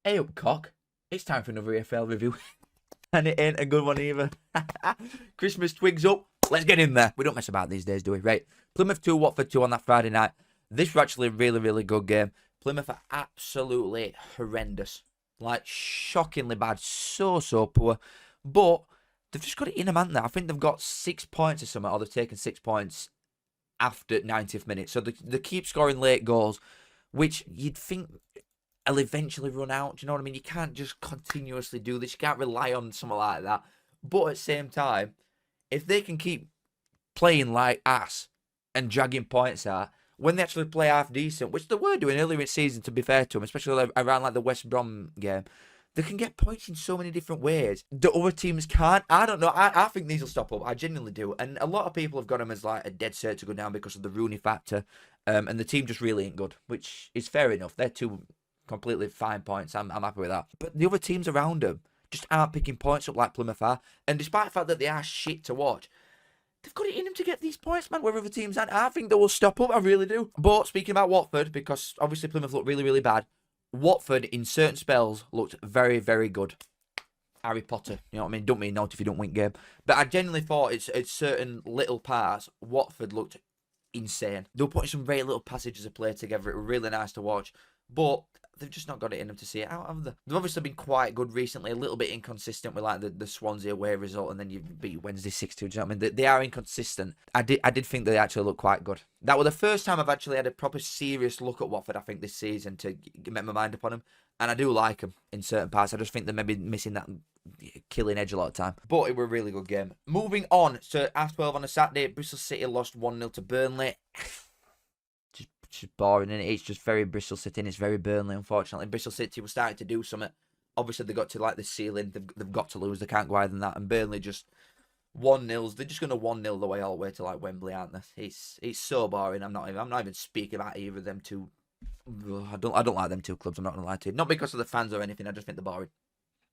Eyup cock. It's time for another EFL review. And it ain't a good one either. Christmas twigs up. Let's get in there. We don't mess about these days, do we? Right. Plymouth 2, Watford 2 on that Friday night. This was actually a really, really good game. Plymouth are absolutely horrendous. Like, shockingly bad. So poor. But they've just got it in them, haven't they? I think they've got 6 points or something, or they've taken 6 points after 90th minute. So they keep scoring late goals, which you'd think will eventually run out. Do you know what I mean? You can't just continuously do this. You can't rely on something like that. But at the same time, if they can keep playing like ass and dragging points out, when they actually play half decent, which they were doing earlier in the season, to be fair to them, especially around like the West Brom game, they can get points in so many different ways. The other teams can't. I don't know. I think these will stop up. I genuinely do. And a lot of people have got them as like a dead cert to go down because of the Rooney factor. And the team just really ain't good, which is fair enough. They're 2 completely fine points. I'm happy with that. But the other teams around them just aren't picking points up like Plymouth are. And despite the fact that they are shit to watch, they've got it in them to get these points, man, where other teams aren't. I think they will stop up. I really do. But speaking about Watford, because obviously Plymouth looked really, really bad, Watford in certain spells looked very, very good. Harry Potter, you know what I mean? Don't mean note if you don't win game. But I genuinely thought it's certain little parts, Watford looked insane. They were putting some very little passages of play together. It was really nice to watch. But they've just not got it in them to see it out, have they? They've obviously been quite good recently, a little bit inconsistent with like the Swansea away result, and then you beat Wednesday 6-2. Do you know what I mean? They are inconsistent. I did think they actually looked quite good. That was the first time I've actually had a proper serious look at Watford, I think, this season to make my mind up on them. And I do like them in certain parts. I just think they're maybe missing that killing edge a lot of time. But it was a really good game. Moving on to half-12 on a Saturday, Bristol City lost 1-0 to Burnley. Just boring, and it's just very Bristol City, and it's very Burnley, unfortunately. Bristol City were starting to do something. Obviously, they got to like the ceiling. They've got to lose. They can't go higher than that. And Burnley just 1-0. They're just going to 1-0 the way all the way to like Wembley, aren't they? It's so boring. I'm not even speaking about either of them two. I don't like them two clubs. I'm not going to lie to you. Not because of the fans or anything. I just think they're boring.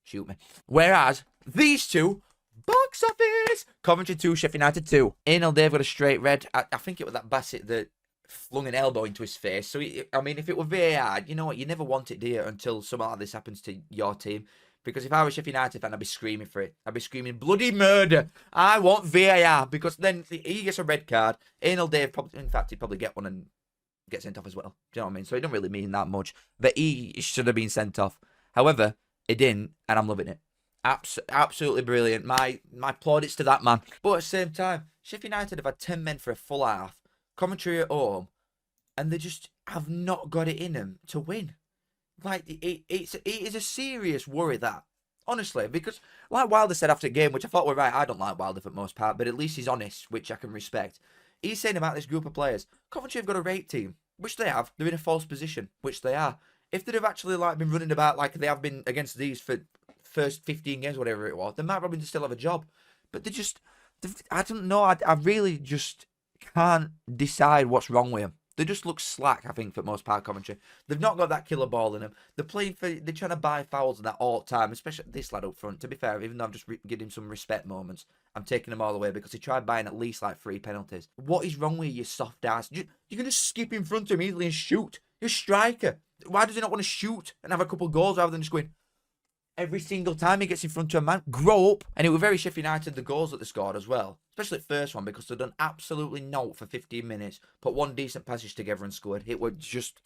Shoot me. Whereas these two, box office, Coventry 2, Sheffield United 2. Anil Dave got a straight red. I think it was that Bassett that flung an elbow into his face. So, I mean, if it were VAR, you know what? You never want it, do you, until something like this happens to your team. Because if I was a Sheffield United fan, I'd be screaming for it. I'd be screaming, bloody murder. I want VAR. Because then he gets a red card. Anil Dave, in fact, he'd probably get one and get sent off as well. Do you know what I mean? So it don't really mean that much. But he should have been sent off. However, he didn't, and I'm loving it. Absolutely brilliant. My plaudits to that man. But at the same time, Sheffield United have had 10 men for a full half. Commentary at home, and they just have not got it in them to win. Like, it is a serious worry, that. Honestly, because like Wilder said after the game, which I thought were right, I don't like Wilder for the most part, but at least he's honest, which I can respect. He's saying about this group of players, Coventry have got a rate team, which they have. They're in a false position, which they are. If they'd have actually like been running about like they have been against these for first 15 games, whatever it was, they might probably still have a job. But I don't know, I really just can't decide what's wrong with them. They just look slack, I think, for the most part, Coventry. They've not got that killer ball in them. They're trying to buy fouls and that all the time, especially this lad up front. To be fair, even though I'm just giving him some respect moments, I'm taking him all the way because he tried buying at least like 3 penalties. What is wrong with you soft ass? You're going to skip in front of him easily and shoot. You're a striker. Why does he not want to shoot and have a couple of goals rather than just going every single time he gets in front of a man? Grow up. And it was very Sheffield United, the goals that they scored as well. Especially the first one, because they've done absolutely no for 15 minutes. Put one decent passage together and scored. It was just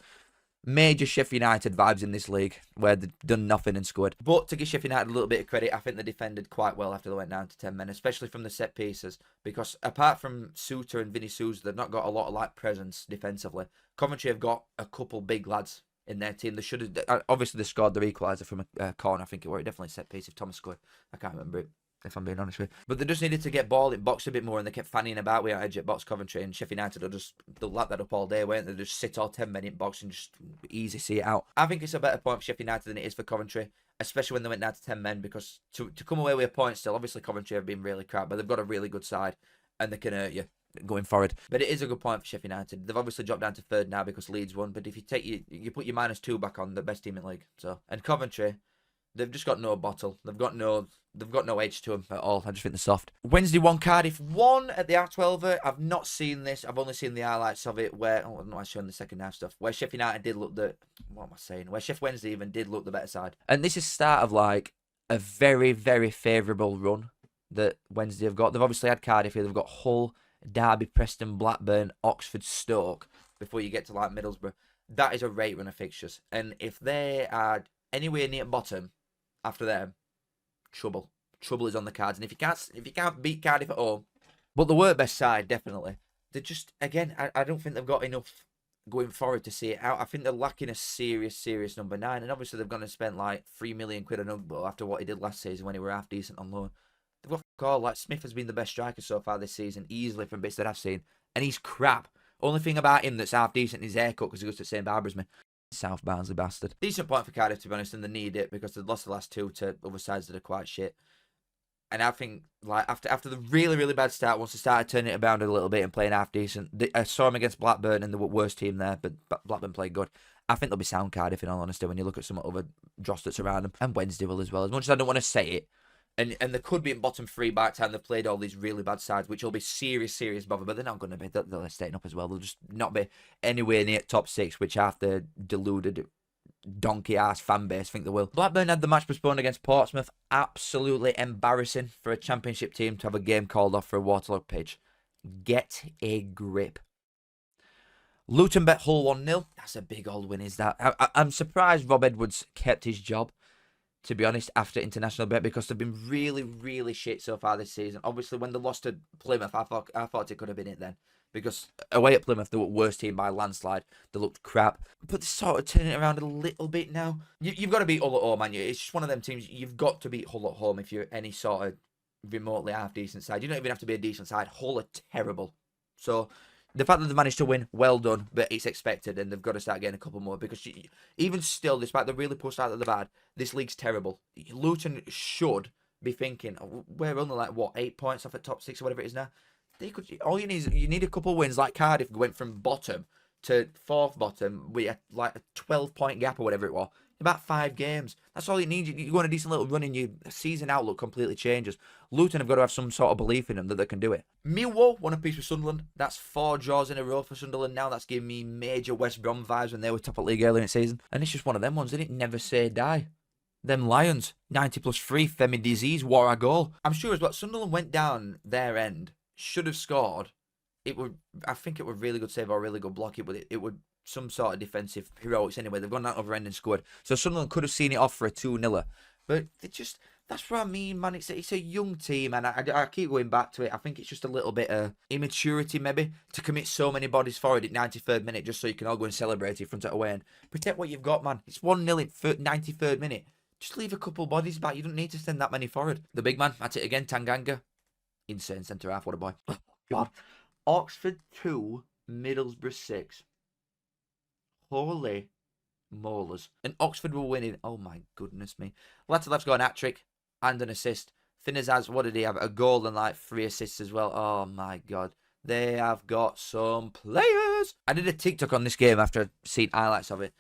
major Sheffield United vibes in this league, where they've done nothing and scored. But to give Sheffield United a little bit of credit, I think they defended quite well after they went down to 10 men, especially from the set pieces. Because apart from Suter and Vinny Souza, they've not got a lot of like presence defensively. Coventry have got a couple big lads in their team. They should have, obviously they scored their equaliser from a corner, I think it was. It definitely set piece if Thomas scored. I can't remember it, if I'm being honest with you. But they just needed to get ball in box a bit more, and they kept fanning about with edge at box Coventry, and Sheffield United they'll lap that up all day, won't they? They just sit all 10 men in box and just easy see it out. I think it's a better point for Sheffield United than it is for Coventry, especially when they went down to 10 men, because to come away with a point still, obviously Coventry have been really crap, but they've got a really good side, and they can hurt you going forward. But it is a good point for Sheffield United. They've obviously dropped down to 3rd now because Leeds won, but if you put your -2 back on, the best team in the league. So, and Coventry, They've just got no bottle. They've got no edge to them at all. I just think they're soft. Wednesday 1, Cardiff 1 at the R12. I've not seen this. I've only seen the highlights of it where, I'm not showing the second half stuff, where Sheffield United did look what am I saying? Where Sheffield Wednesday even did look the better side. And this is start of like a very, very favourable run that Wednesday have got. They've obviously had Cardiff here. They've got Hull, Derby, Preston, Blackburn, Oxford, Stoke before you get to like Middlesbrough. That is a great run of fixtures. And if they are anywhere near bottom after them, trouble is on the cards. And if you can't beat Cardiff at home, but the work best side, definitely. They're just, again, I don't think they've got enough going forward to see it out. I think they're lacking a serious number 9. And obviously they've gone and spent like £3 million on Ugbo after what he did last season when he were half decent on loan. They've got a call. Like, Smith has been the best striker so far this season, easily from bits that I've seen. And he's crap. Only thing about him that's half decent is his haircut, because he goes to the same barber as me. South Barnsley bastard. Decent point for Cardiff, to be honest, and they need it because they've lost the last 2 to other sides that are quite shit. And I think, like, after the really, really bad start, once they started turning it around a little bit and playing half decent, I saw them against Blackburn and the worst team there, but Blackburn played good. I think they'll be sound, Cardiff, in all honesty, when you look at some other dross that's around them. And Wednesday will as well. As much as I don't want to say it, and they could be in bottom 3 by the time they've played all these really bad sides, which will be serious bother, but they're not going to be. They're staying up as well. They'll just not be anywhere near top 6, which half the deluded donkey-ass fan base think they will. Blackburn had the match postponed against Portsmouth. Absolutely embarrassing for a championship team to have a game called off for a waterlogged pitch. Get a grip. Luton bet Hull 1-0. That's a big old win, is that? I'm surprised Rob Edwards kept his job, to be honest, after international bet, because they've been really, really shit so far this season. Obviously, when they lost to Plymouth, I thought it could have been it then. Because away at Plymouth, they were worst team by a landslide. They looked crap. But they're sort of turning it around a little bit now. You've got to beat Hull at home, man. It's just one of them teams. You've got to beat Hull at home if you're any sort of remotely half-decent side. You don't even have to be a decent side. Hull are terrible. So the fact that they've managed to win, well done. But it's expected, and they've got to start getting a couple more. Because even still, despite the really poor start that they've had, this league's terrible. Luton should be thinking, we're only like, 8 points off at top 6 or whatever it is now. All you need a couple of wins, like Cardiff went from bottom to 4th bottom with like a 12-point gap or whatever it was. About 5 games. That's all you need. You go on a decent little run and your season outlook completely changes. Luton have got to have some sort of belief in them that they can do it. Millwall won a piece with Sunderland. That's 4 draws in a row for Sunderland now. That's giving me major West Brom vibes when they were top of league earlier in the season. And it's just one of them ones, isn't it? Never say die. Them Lions, 90+3, Femi Disease, war a goal. I'm sure as well, Sunderland went down their end. Should have scored. I think it would really good save or a really good block. It would some sort of defensive heroics anyway. They've gone that other end and scored. So Sunderland could have seen it off for a 2-0. But that's what I mean, man. It's a young team, and I keep going back to it. I think it's just a little bit of immaturity, maybe, to commit so many bodies forward at 93rd minute just so you can all go and celebrate in front of away and protect what you've got, man. It's 1-0 in 93rd minute. Just leave a couple bodies back. You don't need to send that many forward. The big man, at it again, Tanganga. Insane centre half, what a boy. Oh, God. Oxford 2, Middlesbrough 6. Holy molars. And Oxford were winning. Oh, my goodness me. Latalev's got an hat-trick and an assist. Finners has, what did he have? A goal and like 3 assists as well. Oh, my God. They have got some players. I did a TikTok on this game after seeing highlights of it.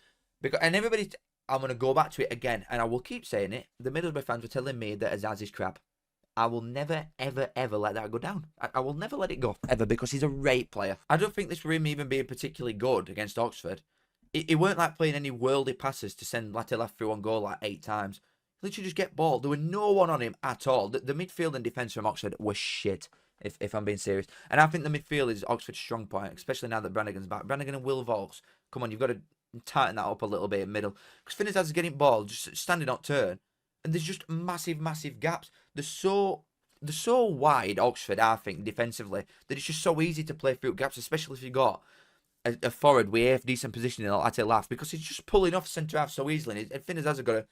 And everybody, I'm going to go back to it again, and I will keep saying it. The Middlesbrough fans were telling me that Azaz is crap. I will never, ever, ever let that go down. I will never let it go, ever, because he's a great player. I don't think this for him even being particularly good against Oxford. It weren't like playing any worldly passes to send Latalef through on goal like 8 times. Literally just get ball. There were no one on him at all. The midfield and defence from Oxford was shit, if I'm being serious. And I think the midfield is Oxford's strong point, especially now that Brannigan's back. Brannigan and Will Vaulks, come on, you've got to tighten that up a little bit in the middle. Because Finners is getting ball, just standing on turn. And there's just massive, massive gaps. They're so wide, Oxford, I think, defensively, that it's just so easy to play through gaps, especially if you got a forward with a decent positioning at a laugh, because he's just pulling off centre half so easily. And Finners has got a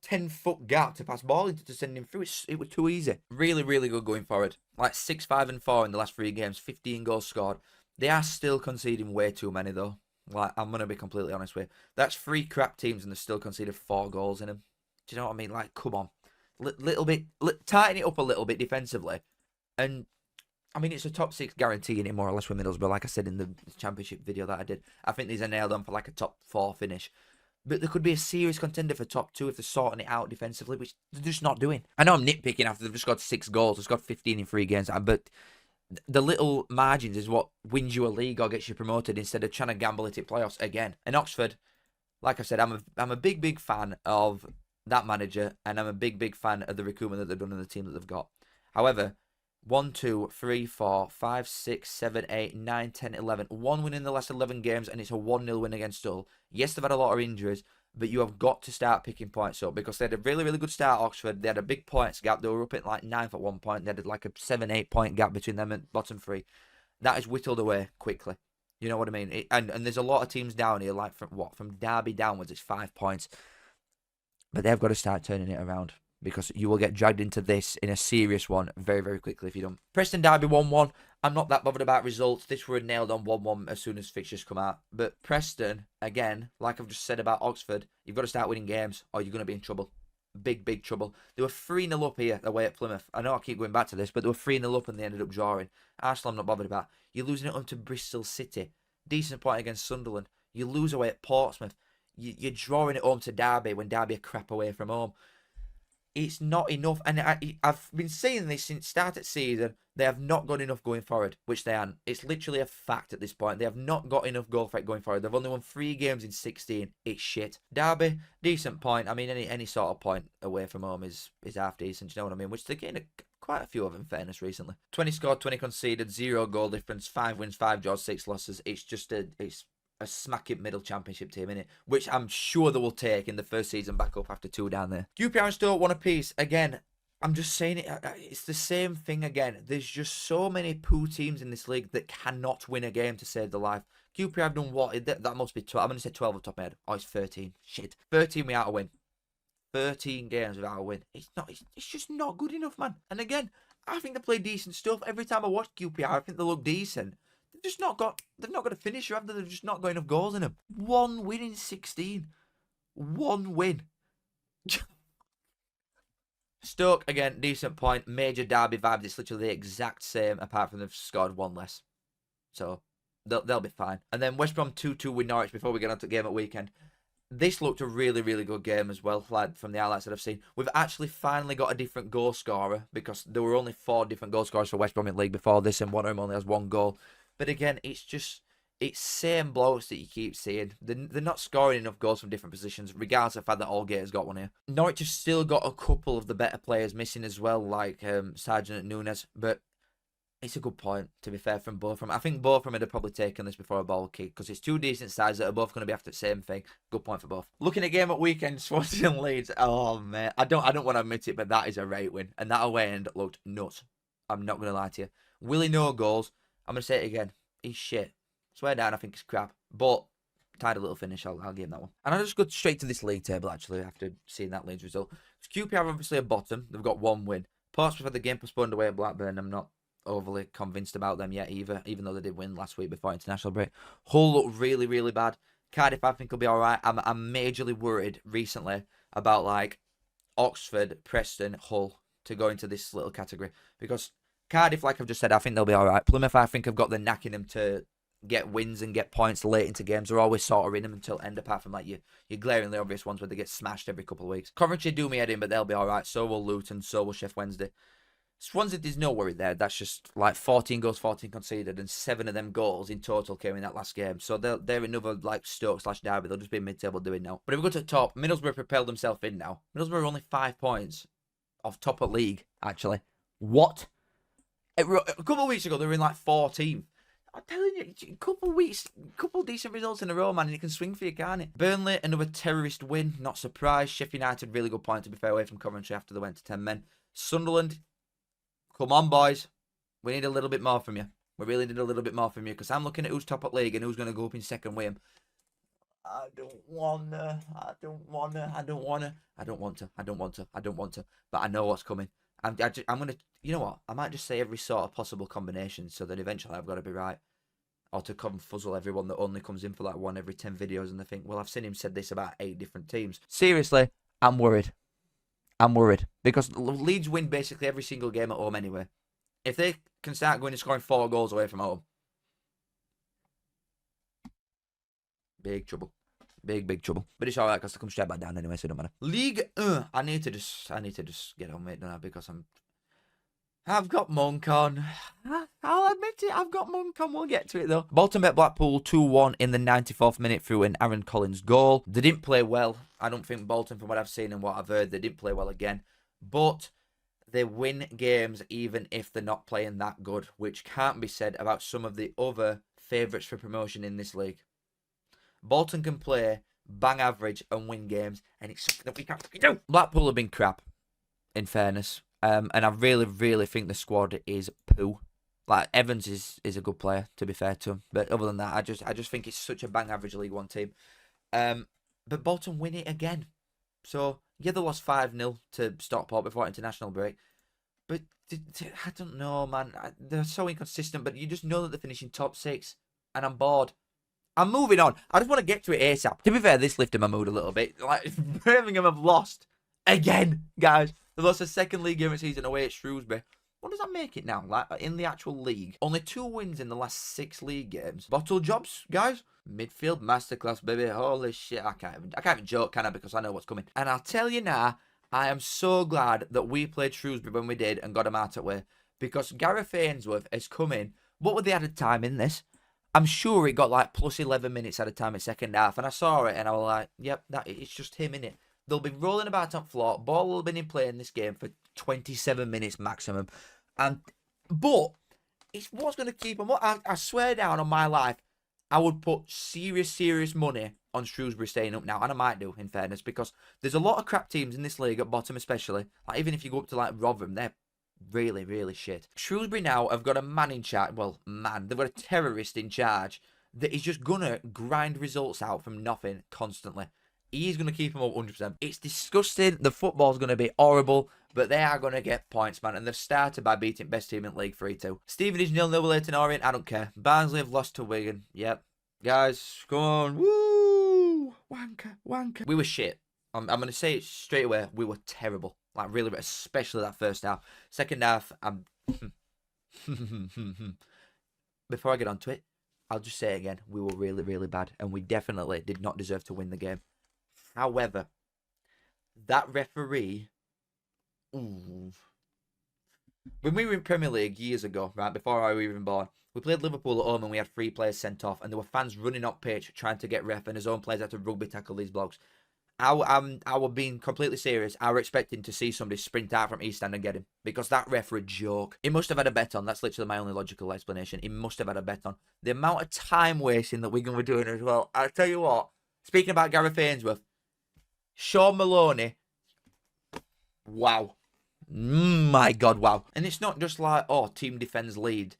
10-foot gap to pass ball into to send him through. It was too easy. Really, really good going forward. Like 6, 5, and 4 in the last 3 games, 15 goals scored. They are still conceding way too many, though. Like, I'm going to be completely honest with you. That's 3 crap teams and they've still conceded 4 goals in them. Do you know what I mean? Like, come on. Little bit, tighten it up a little bit defensively. And, I mean, it's a top 6 guarantee in it, more or less, with Middlesbrough. Like I said in the championship video that I did, I think these are nailed on for like a top 4 finish. But there could be a serious contender for top 2 if they're sorting it out defensively, which they're just not doing. I know I'm nitpicking after they've just got 6 goals. They've got 15 in 3 games. But the little margins is what wins you a league or gets you promoted instead of trying to gamble it at playoffs again. And Oxford, like I said, I'm a big fan of that manager, and I'm a big fan of the recruitment that they've done in the team that they've got. However, 1, 2, 3, 4, 5, 6, 7, 8, 9, 10, 11. 1 win in the last 11 games, and it's a 1-0 win against Hull. Yes, they've had a lot of injuries, but you have got to start picking points up because they had a really good start at Oxford. They had a big points gap. They were up at like 9th at one point. They had like a 7-8 point gap between them and bottom 3. That is whittled away quickly. You know what I mean? And there's a lot of teams down here, like from Derby downwards, it's 5 points. But they've got to start turning it around because you will get dragged into this in a serious one very quickly if you don't. Preston Derby 1-1. I'm not that bothered about results. This were nailed on 1-1 as soon as fixtures come out. But Preston, again, like I've just said about Oxford, you've got to start winning games or you're going to be in trouble. Big trouble. They were 3-0 up here away at Plymouth. I know I keep going back to this, but they were 3-0 up and they ended up drawing. Arsenal I'm not bothered about. You're losing it on to Bristol City. Decent point against Sunderland. You lose away at Portsmouth. You're drawing it home to Derby when Derby are crap away from home. It's not enough. And I've been saying this since start of season. They have not got enough going forward, which they aren't. It's literally a fact at this point. They have not got enough goal threat going forward. They've only won 3 games in 16. It's shit. Derby, decent point. I mean, any sort of point away from home is half decent. You know what I mean? Which they're getting quite a few of in fairness recently. 20 scored, 20 conceded, 0 goal difference, 5 wins, 5 draws, 6 losses. It's just a smacking middle championship team, innit? Which I'm sure they will take in the first season back up after 2 down there. QPR and Stoke 1 apiece. Again, I'm just saying it. It's the same thing again. There's just so many poo teams in this league that cannot win a game to save their life. QPR have done what? That must be 12. I'm going to say 12 off the top of my head. Oh, it's 13. Shit. 13 without a win. 13 games without a win. It's just not good enough, man. And again, I think they play decent stuff. Every time I watch QPR, I think they look decent. They've not got a finisher, have they? They've just not got enough goals in them. 1 win in 16. 1 win. Stoke, again, decent point. Major Derby vibes. It's literally the exact same, apart from they've scored 1 less. So, they'll be fine. And then West Brom 2-2 with Norwich before we get on to the game at weekend. This looked a really good game as well, like from the highlights that I've seen. We've actually finally got a different goal scorer because there were only 4 different goal scorers for West Brom in the league before this, and one of them only has 1 goal. But again, it's same blokes that you keep seeing. They're not scoring enough goals from different positions, regardless of the fact that Allgate's got 1 here. Norwich have still got a couple of the better players missing as well, like Sargent Nunes. But it's a good point, to be fair, from both of them. I think both of them would have probably taken this before a ball kick, because it's 2 decent sides that are both going to be after the same thing. Good point for both. Looking at game at weekend, Swansea and Leeds. Oh, man. I don't want to admit it, but that is a right win. And that away end looked nuts. I'm not going to lie to you. Willie no goals. I'm going to say it again. He's shit. Swear down, I think it's crap. But, tied a little finish, I'll give him that one. And I'll just go straight to this league table, actually, after seeing that Leeds result. QPR obviously at bottom. They've got 1 win. Portsmouth had the game postponed away at Blackburn. I'm not overly convinced about them yet either, even though they did win last week before international break. Hull looked really bad. Cardiff, I think, will be alright. I'm majorly worried recently about, like, Oxford, Preston, Hull to go into this little category. Because Cardiff, like I've just said, I think they'll be alright. Plymouth, I think, have got the knack in them to get wins and get points late into games. They're always sort of in them until end, apart from like your glaringly obvious ones where they get smashed every couple of weeks. Coventry do me head in, but they'll be alright. So will Luton, so will Sheff Wednesday. Swansea, there's no worry there. That's just like 14 goals, 14 conceded, and 7 of them goals in total came in that last game. So they're another like Stoke/Derby. They'll just be mid-table doing now. But if we go to the top, Middlesbrough propelled themselves in now. Middlesbrough are only 5 points off top of league, actually. What? A couple of weeks ago, they were in like 14th. I'm telling you, a couple decent results in a row, man, and it can swing for you, can't it? Burnley, another terrorist win. Not surprised. Sheffield United, really good point, to be fair, away from Coventry after they went to 10 men. Sunderland, come on, boys. We need a little bit more from you. We really need a little bit more from you, because I'm looking at who's top at league and who's going to go up in second with him. I don't want to. But I know what's coming. I'm going to, you know what? I might just say every sort of possible combination so that eventually I've got to be right. Or to confuzzle everyone that only comes in for like 1 every 10 videos and they think, well, I've seen him said this about 8 different teams. Seriously, I'm worried. Because Leeds win basically every single game at home anyway. If they can start going and scoring 4 goals away from home, big trouble. Big trouble. But it's alright because I come straight back down anyway, so it don't matter. League, I need to just get on with it, don't I? Because I've got Monk on. I'll admit it, I've got Monk on. We'll get to it though. Bolton bet Blackpool 2-1 in the 94th minute through an Aaron Collins goal. They didn't play well. I don't think Bolton, from what I've seen and what I've heard, they didn't play well again. But they win games even if they're not playing that good, which can't be said about some of the other favourites for promotion in this league. Bolton can play bang average and win games, and it's something that we can't do. Blackpool have been crap, in fairness. And I really think the squad is poo. Like, Evans is a good player, to be fair to him. But other than that, I just think it's such a bang average League One team. But Bolton win it again. So, yeah, they lost 5-0 to Stockport before international break. But I don't know, man. They're so inconsistent, but you just know that they're finishing top 6. And I'm bored. I'm moving on. I just want to get to it ASAP. To be fair, this lifted my mood a little bit. Like, Birmingham have lost again, guys. They lost a second league game of season away at Shrewsbury. What does that make it now? Like, in the actual league, only 2 wins in the last 6 league games. Bottle jobs, guys. Midfield masterclass, baby. Holy shit, I can't even joke, can I? Because I know what's coming. And I'll tell you now, I am so glad that we played Shrewsbury when we did and got them out of the way. Because Gareth Ainsworth has come in. What would the added time in this? I'm sure it got like plus 11 minutes at a time in second half. And I saw it and I was like, yep, it's just him, innit? They'll be rolling about on floor. Ball will have been in play in this game for 27 minutes maximum. But it's what's going to keep them. I swear down on my life, I would put serious money on Shrewsbury staying up now. And I might do, in fairness, because there's a lot of crap teams in this league at bottom especially. Like, even if you go up to like Rotherham, they're really shit. Shrewsbury now have got a man in charge. Well, man, they've got a terrorist in charge that is just going to grind results out from nothing constantly. He's going to keep them up 100%. It's disgusting. The football's going to be horrible, but they are going to get points, man. And they've started by beating best team in League 3-2. Stevenage 0-0 with Leyton Orient. I don't care. Barnsley have lost to Wigan. Yep. Guys, come on. Woo! Wanker. We were shit. I'm going to say it straight away. We were terrible. Like, really, especially that first half. Second half, before I get onto it, I'll just say it again. We were really bad. And we definitely did not deserve to win the game. However, that referee, when we were in Premier League years ago, right, before I was even born, we played Liverpool at home and we had 3 players sent off and there were fans running up pitch trying to get ref and his own players had to rugby tackle these blokes. I were being completely serious. I were expecting to see somebody sprint out from East End and get him because that ref were a joke. He must have had a bet on. That's literally my only logical explanation. He must have had a bet on. The amount of time wasting that Wigan were doing as well. I'll tell you what, speaking about Gareth Ainsworth, Sean Maloney, wow. My God, wow. And it's not just like, oh, team defends lead.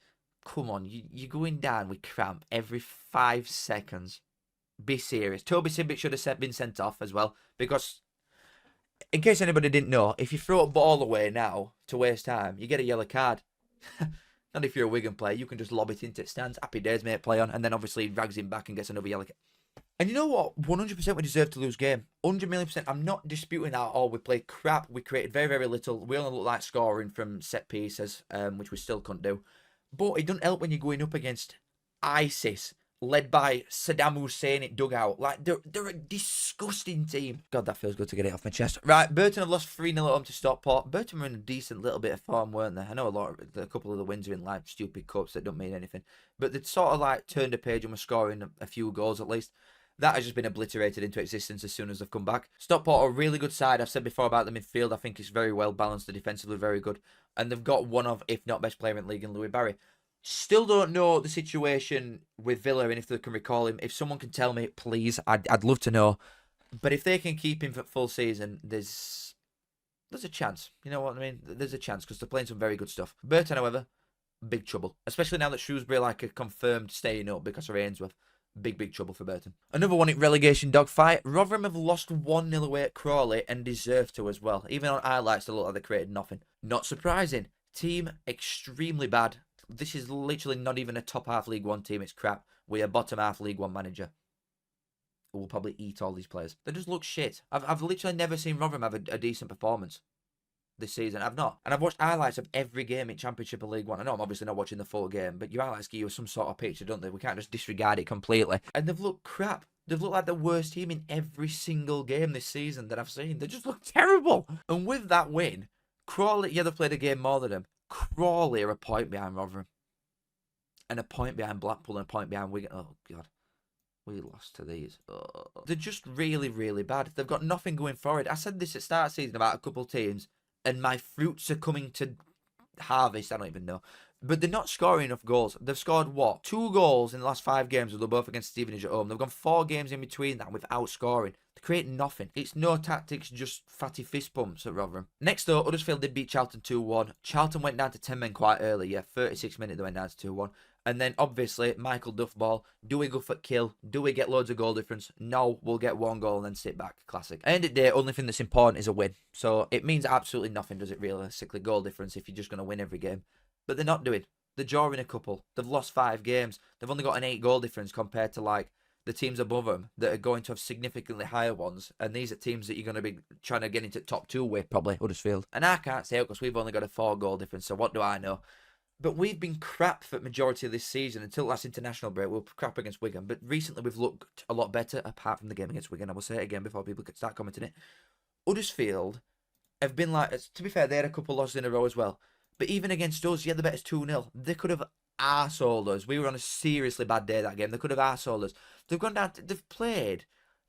Come on, you're going down with cramp every 5 seconds. Be serious. Toby Simbic should have been sent off as well. Because, in case anybody didn't know, if you throw a ball away now to waste time, you get a yellow card. Not if you're a Wigan player. You can just lob it into the stands. Happy days, mate, play on. And then obviously he drags him back and gets another yellow card. And you know what? 100% we deserve to lose game. 100,000,000%. I'm not disputing that at all. We played crap. We created very little. We only looked like scoring from set pieces, which we still couldn't do. But it doesn't help when you're going up against ISIS, led by Saddam Hussein at dugout. Like, they're a disgusting team. God, that feels good to get it off my chest. Right, Burton have lost 3-0 at home to Stockport. Burton were in a decent little bit of form, weren't they? I know a couple of the wins are in like stupid cups that don't mean anything. But they'd sort of like turned a page and were scoring a few goals at least. That has just been obliterated into existence as soon as they've come back. Stockport are a really good side. I've said before about the midfield. I think it's very well balanced. They're defensively very good. And they've got one of, if not best player in the league in Louis Barry. Still don't know the situation with Villa and if they can recall him. If someone can tell me, please, I'd love to know. But if they can keep him for full season, there's a chance. You know what I mean? There's a chance because they're playing some very good stuff. Burton, however, big trouble. Especially now that Shrewsbury like a confirmed staying up because of Ainsworth. Big trouble for Burton. Another one in relegation dogfight. Rotherham have lost 1-0 away at Crawley and deserve to as well. Even on highlights, they look like they created nothing. Not surprising. Team extremely bad. This is literally not even a top half League One team. It's crap. We're a bottom half League One manager who will probably eat all these players. They just look shit. I've literally never seen Rotherham have a decent performance this season. I've not. And I've watched highlights of every game in Championship or League One. I know I'm obviously not watching the full game, but your highlights give you some sort of picture, don't they? We can't just disregard it completely. And they've looked crap. They've looked like the worst team in every single game this season that I've seen. They just look terrible. And with that win, Crawley, yeah, they've played a game more than them. Crawley are a point behind Rotherham. And a point behind Blackpool and a point behind Wigan. Oh, God. We lost to these. Oh. They're just really, really bad. They've got nothing going forward. I said this at start of season about a couple of teams, and my fruits are coming to harvest. I don't even know. But they're not scoring enough goals. They've scored, what? 2 goals in the last 5 games, they're both against Stevenage at home. They've gone 4 games in between that without scoring. They're creating nothing. It's no tactics, just fatty fist bumps at Rotherham. Next though, Huddersfield did beat Charlton 2-1. Charlton went down to 10 men quite early. Yeah, 36 minutes they went down to 2-1. And then, obviously, Michael Duff ball. Do we go for kill? Do we get loads of goal difference? No, we'll get 1 goal and then sit back. Classic. At the end of the day, only thing that's important is a win. So, it means absolutely nothing, does it, realistically, goal difference, if you're just going to win every game. But they're not doing. They're drawing a couple. They've lost 5 games. They've only got an 8 goal difference compared to, like, the teams above them that are going to have significantly higher ones. And these are teams that you're going to be trying to get into top 2 with, probably, Huddersfield. And I can't say it because we've only got a 4 goal difference, so what do I know? But we've been crap for the majority of this season until last international break. We were crap against Wigan. But recently we've looked a lot better, apart from the game against Wigan. I will say it again before people could start commenting it. Huddersfield have been like, to be fair, they had a couple losses in a row as well. But even against us, yeah, they bet us 2-0. They could have arseholed us. We were on a seriously bad day that game. They could have arseholed us. They've gone down, they've played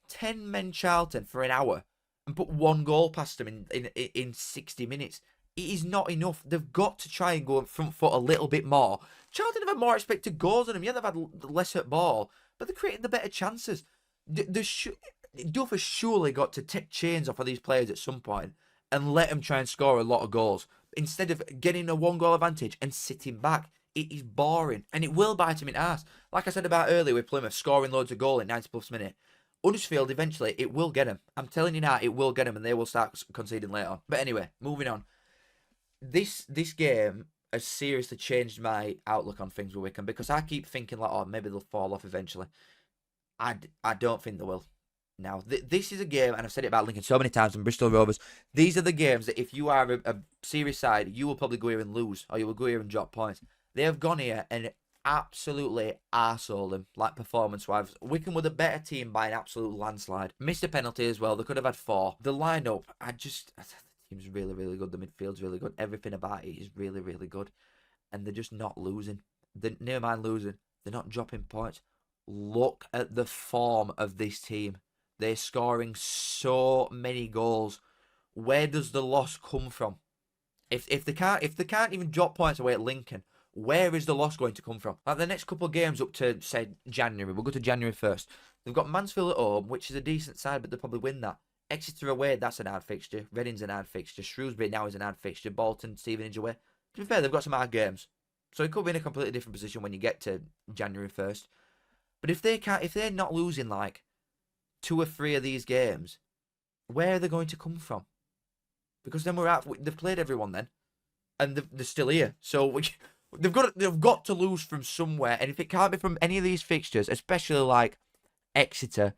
10 men Charlton for an hour and put 1 goal past them in 60 minutes. It is not enough. They've got to try and go on front foot a little bit more. Charlton have had more expected goals than them. Yeah, they've had less at ball, but they're creating the better chances. Duff has surely got to take chains off of these players at some point and let them try and score a lot of goals instead of getting a 1 goal advantage and sitting back. It is boring, and it will bite him in the arse. Like I said about earlier with Plymouth scoring loads of goals in 90+ minutes. Huddersfield, eventually, it will get him. I'm telling you now, it will get him, and they will start conceding later. But anyway, moving on. This game has seriously changed my outlook on things with Wycombe, because I keep thinking like, oh, maybe they'll fall off eventually. I don't think they will. Now, this is a game, and I've said it about Lincoln so many times, and Bristol Rovers, these are the games that if you are a serious side, you will probably go here and lose, or you will go here and drop points. They have gone here and absolutely arseholed them, like performance-wise. Wycombe were the better team by an absolute landslide. Missed a penalty as well. They could have had 4. The lineup, the team's really, really good. The midfield's really good. Everything about it is really, really good. And they're just not losing. Never mind losing. They're not dropping points. Look at the form of this team. They're scoring so many goals. Where does the loss come from? If they can't even drop points away at Lincoln, where is the loss going to come from? Like the next couple of games up to, say, January. We'll go to January 1st. They've got Mansfield at home, which is a decent side, but they'll probably win that. Exeter away, that's an hard fixture. Reading's an hard fixture. Shrewsbury now is an hard fixture. Bolton, Stevenage away. To be fair, they've got some hard games. So it could be in a completely different position when you get to January 1st. But if they're not losing like 2 or 3 of these games, where are they going to come from? Because then they've played everyone then. And they're still here. So they've got to lose from somewhere. And if it can't be from any of these fixtures, especially like Exeter,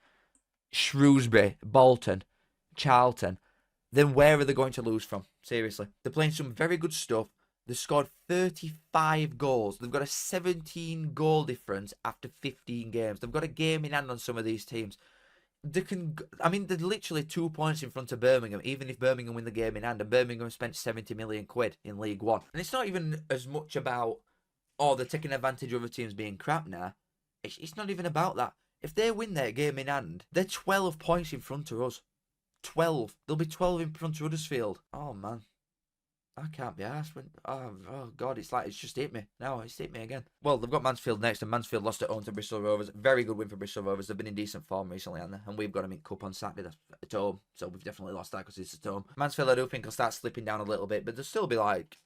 Shrewsbury, Bolton, Charlton, then where are they going to lose from? Seriously. They're playing some very good stuff. They've scored 35 goals. They've got a 17 goal difference after 15 games. They've got a game in hand on some of these teams. They're literally 2 points in front of Birmingham, even if Birmingham win the game in hand, and Birmingham spent 70 million quid in League One. And it's not even as much about, they're taking advantage of other teams being crap now. It's not even about that. If they win their game in hand, they're 12 points in front of us. 12. They'll be 12 in front of Huddersfield. Oh, man. I can't be arsed. Oh, God, it's just hit me. No, it's hit me again. Well, they've got Mansfield next, and Mansfield lost at home to Bristol Rovers. Very good win for Bristol Rovers. They've been in decent form recently, haven't they? And we've got them in Cup on Saturday at home, so we've definitely lost that because it's at home. Mansfield, I do think, will start slipping down a little bit, but they'll still be like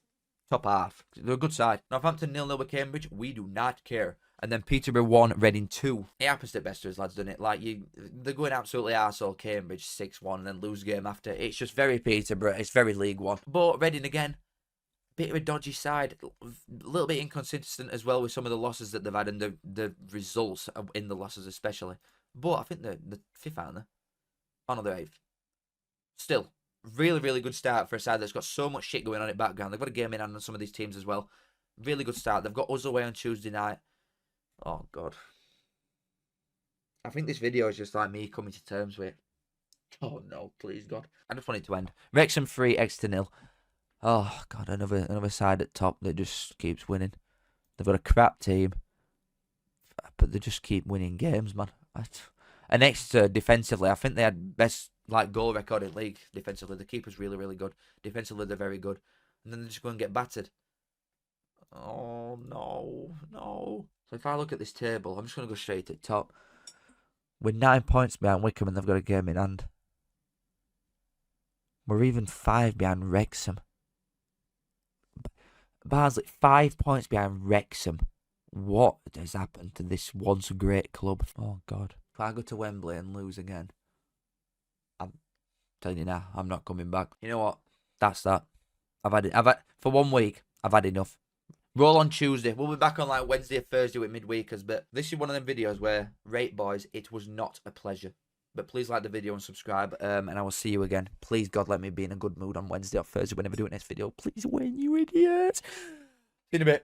top half. They're a good side. Northampton 0-0 with Cambridge. We do not care. And then Peterborough 1, Reading 2. It happens at best of us, lads, doesn't it? Like, they're going absolutely arsehole Cambridge 6-1 and then lose game after. It's just very Peterborough. It's very League One. But Reading again, bit of a dodgy side. A little bit inconsistent as well with some of the losses that they've had and the results in the losses especially. But I think they're 5th, aren't they? Oh, no, they're 8th. Still, really, really good start for a side that's got so much shit going on in the background. They've got a game in hand on some of these teams as well. Really good start. They've got us away on Tuesday night. Oh, God. I think this video is just like me coming to terms with it. Oh no, please God. I just want it to end. Wrexham 3, Exeter 0. Oh God, another side at top that just keeps winning. They've got a crap team, but they just keep winning games, man. And Exeter defensively, I think they had best goal record in league defensively. The keeper's really, really good. Defensively, they're very good. And then they just go and get battered. Oh no, no. So if I look at this table, I'm just gonna go straight to the top. We're 9 points behind Wickham, and they've got a game in hand. We're even 5 behind Wrexham. Barnsley, 5 points behind Wrexham. What has happened to this once great club? Oh God! If I go to Wembley and lose again, I'm telling you now, I'm not coming back. You know what? That's that. I've had for 1 week. I've had enough. Roll on Tuesday. We'll be back on like Wednesday or Thursday with midweekers. But this is one of them videos where, rate boys, it was not a pleasure. But please like the video and subscribe. And I will see you again. Please, God, let me be in a good mood on Wednesday or Thursday whenever I do next video. Please win, you idiots. See you in a bit.